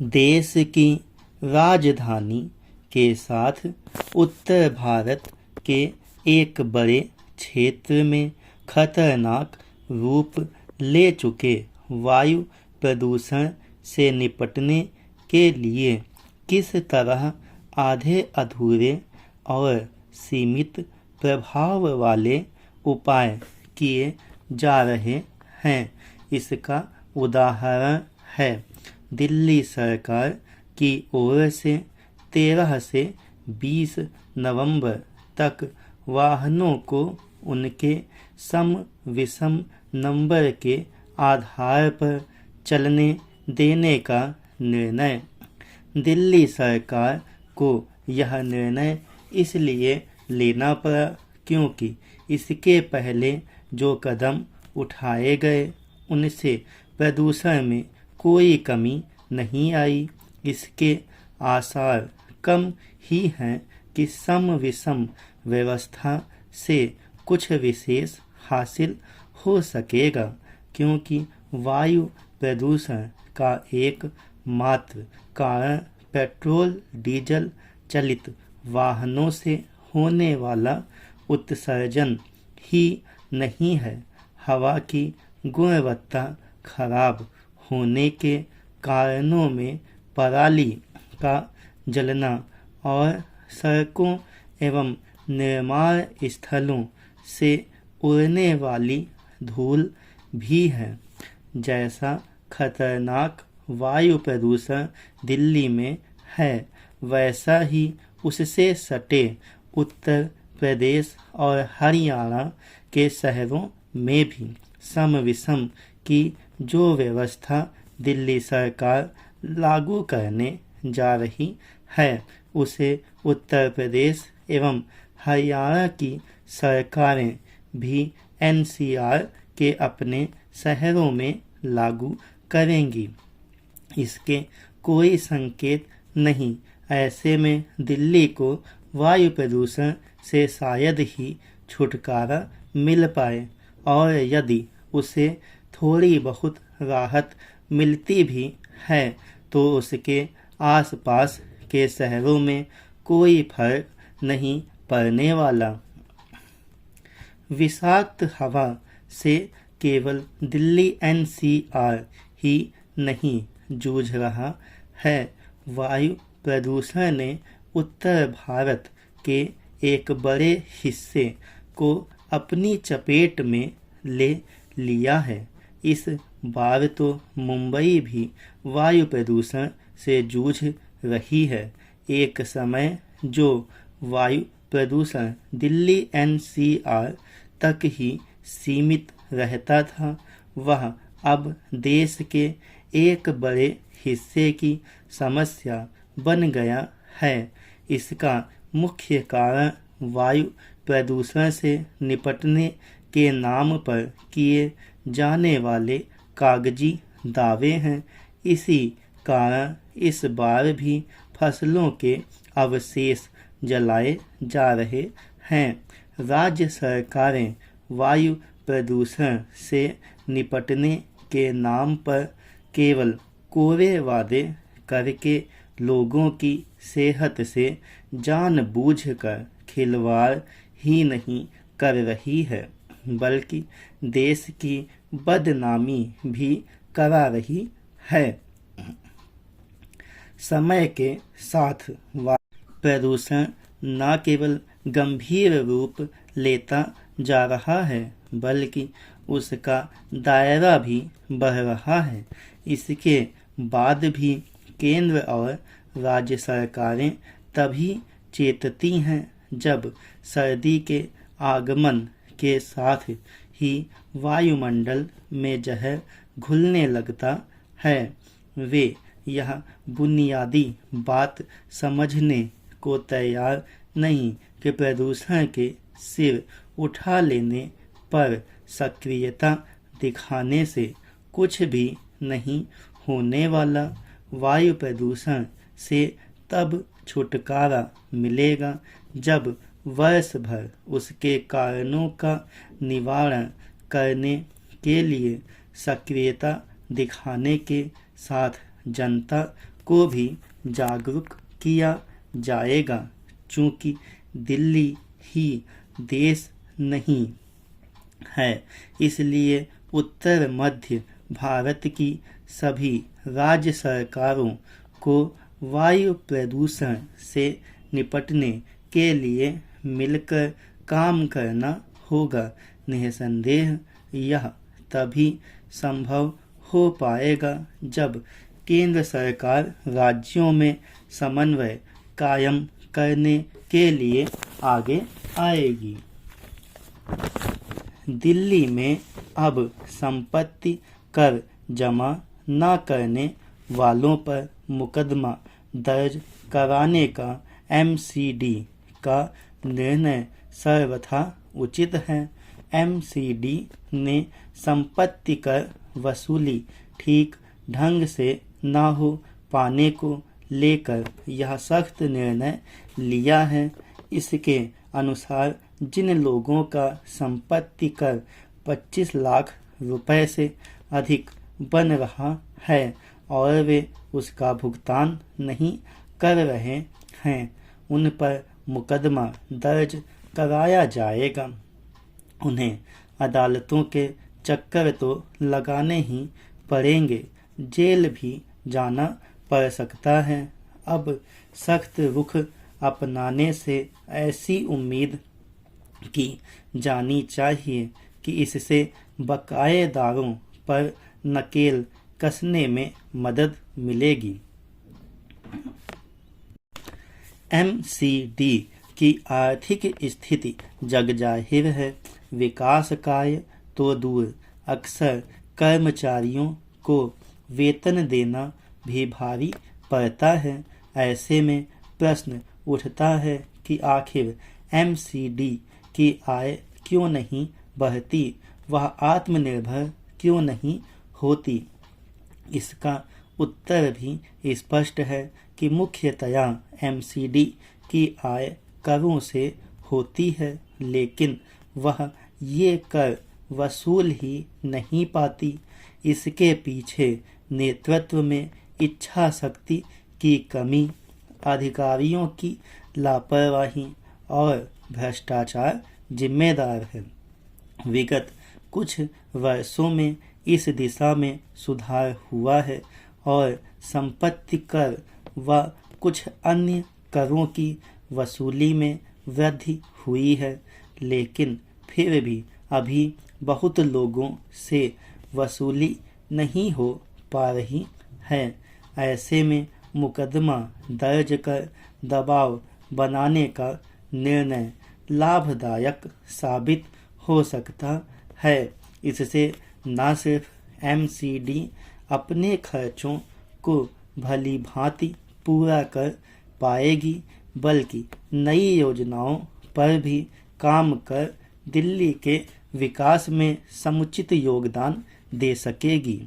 देश की राजधानी के साथ उत्तर भारत के एक बड़े क्षेत्र में खतरनाक रूप ले चुके वायु प्रदूषण से निपटने के लिए किस तरह आधे अधूरे और सीमित प्रभाव वाले उपाय किए जा रहे हैं, इसका उदाहरण है दिल्ली सरकार की ओर से 13 से 20 नवंबर तक वाहनों को उनके सम विषम नंबर के आधार पर चलने देने का निर्णय। दिल्ली सरकार को यह निर्णय इसलिए लेना पड़ा क्योंकि इसके पहले जो कदम उठाए गए उनसे प्रदूषण में कोई कमी नहीं आई। इसके आसार कम ही हैं कि सम विषम व्यवस्था से कुछ विशेष हासिल हो सकेगा, क्योंकि वायु प्रदूषण का एक मात्र कारण पेट्रोल डीजल चलित वाहनों से होने वाला उत्सर्जन ही नहीं है। हवा की गुणवत्ता खराब होने के कारणों में पराली का जलना और सड़कों एवं निर्माण स्थलों से उड़ने वाली धूल भी है। जैसा खतरनाक वायु प्रदूषण दिल्ली में है, वैसा ही उससे सटे उत्तर प्रदेश और हरियाणा के शहरों में भी सम विषम की जो व्यवस्था दिल्ली सरकार लागू करने जा रही है, उसे उत्तर प्रदेश एवं हरियाणा की सरकारें भी एनसीआर के अपने शहरों में लागू करेंगी। इसके कोई संकेत नहीं। ऐसे में दिल्ली को वायु प्रदूषण से शायद ही छुटकारा मिल पाए, और यदि उसे थोड़ी बहुत राहत मिलती भी है तो उसके आसपास के शहरों में कोई फर्क नहीं पड़ने वाला। विषाक्त हवा से केवल दिल्ली एनसीआर ही नहीं जूझ रहा है। वायु प्रदूषण ने उत्तर भारत के एक बड़े हिस्से को अपनी चपेट में ले लिया है। इस बार तो मुंबई भी वायु प्रदूषण से जूझ रही है। एक समय जो वायु प्रदूषण दिल्ली एनसीआर तक ही सीमित रहता था, वह अब देश के एक बड़े हिस्से की समस्या बन गया है। इसका मुख्य कारण वायु प्रदूषण से निपटने के नाम पर किए जाने वाले कागजी दावे हैं। इसी कारण इस बार भी फसलों के अवशेष जलाए जा रहे हैं। राज्य सरकारें वायु प्रदूषण से निपटने के नाम पर केवल कोरे वादे करके लोगों की सेहत से जानबूझकर खिलवाड़ ही नहीं कर रही है, बल्कि देश की बदनामी भी करा रही है। समय के साथ वायु प्रदूषण न केवल गंभीर रूप लेता जा रहा है, बल्कि उसका दायरा भी बढ़ रहा है। इसके बाद भी केंद्र और राज्य सरकारें तभी चेतती हैं जब सर्दी के आगमन के साथ ही वायुमंडल में जहर घुलने लगता है। वे यह बुनियादी बात समझने को तैयार नहीं कि प्रदूषण के सिर उठा लेने पर सक्रियता दिखाने से कुछ भी नहीं होने वाला। वायु प्रदूषण से तब छुटकारा मिलेगा जब वर्ष भर उसके कारणों का निवारण करने के लिए सक्रियता दिखाने के साथ जनता को भी जागरूक किया जाएगा। चूँकि दिल्ली ही देश नहीं है, इसलिए उत्तर मध्य भारत की सभी राज्य सरकारों को वायु प्रदूषण से निपटने के लिए मिलकर काम करना होगा। निसंदेह यह तभी संभव हो पाएगा जब केंद्र सरकार राज्यों में समन्वय कायम करने के लिए आगे आएगी। दिल्ली में अब संपत्ति कर जमा न करने वालों पर मुकदमा दर्ज कराने का MCD का निर्णय सर्वथा उचित है। MCD ने संपत्ति कर वसूली ठीक ढंग से न हो पाने को लेकर यह सख्त निर्णय लिया है। इसके अनुसार जिन लोगों का संपत्ति कर 25 लाख रुपए से अधिक बन रहा है और वे उसका भुगतान नहीं कर रहे हैं, उन पर मुकदमा दर्ज कराया जाएगा। उन्हें अदालतों के चक्कर तो लगाने ही पड़ेंगे, जेल भी जाना पड़ सकता है। अब सख्त रुख अपनाने से ऐसी उम्मीद की जानी चाहिए कि इससे बकायेदारों पर नकेल कसने में मदद मिलेगी। MCD की आर्थिक स्थिति जगजाहिर है। विकास कार्य तो दूर, अक्सर कर्मचारियों को वेतन देना भी भारी पड़ता है। ऐसे में प्रश्न उठता है कि आखिर MCD की आय क्यों नहीं बढ़ती, वह आत्मनिर्भर क्यों नहीं होती। इसका उत्तर भी स्पष्ट है कि मुख्यतया MCD की आय करों से होती है, लेकिन वह ये कर वसूल ही नहीं पाती। इसके पीछे नेतृत्व में इच्छा शक्ति की कमी, अधिकारियों की लापरवाही और भ्रष्टाचार जिम्मेदार है। विगत कुछ वर्षों में इस दिशा में सुधार हुआ है और संपत्ति कर व कुछ अन्य करों की वसूली में वृद्धि हुई है, लेकिन फिर भी अभी बहुत लोगों से वसूली नहीं हो पा रही है। ऐसे में मुकदमा दर्ज कर दबाव बनाने का निर्णय लाभदायक साबित हो सकता है। इससे न सिर्फ MCD अपने खर्चों को भली भांति पूरा कर पाएगी, बल्कि नई योजनाओं पर भी काम कर दिल्ली के विकास में समुचित योगदान दे सकेगी।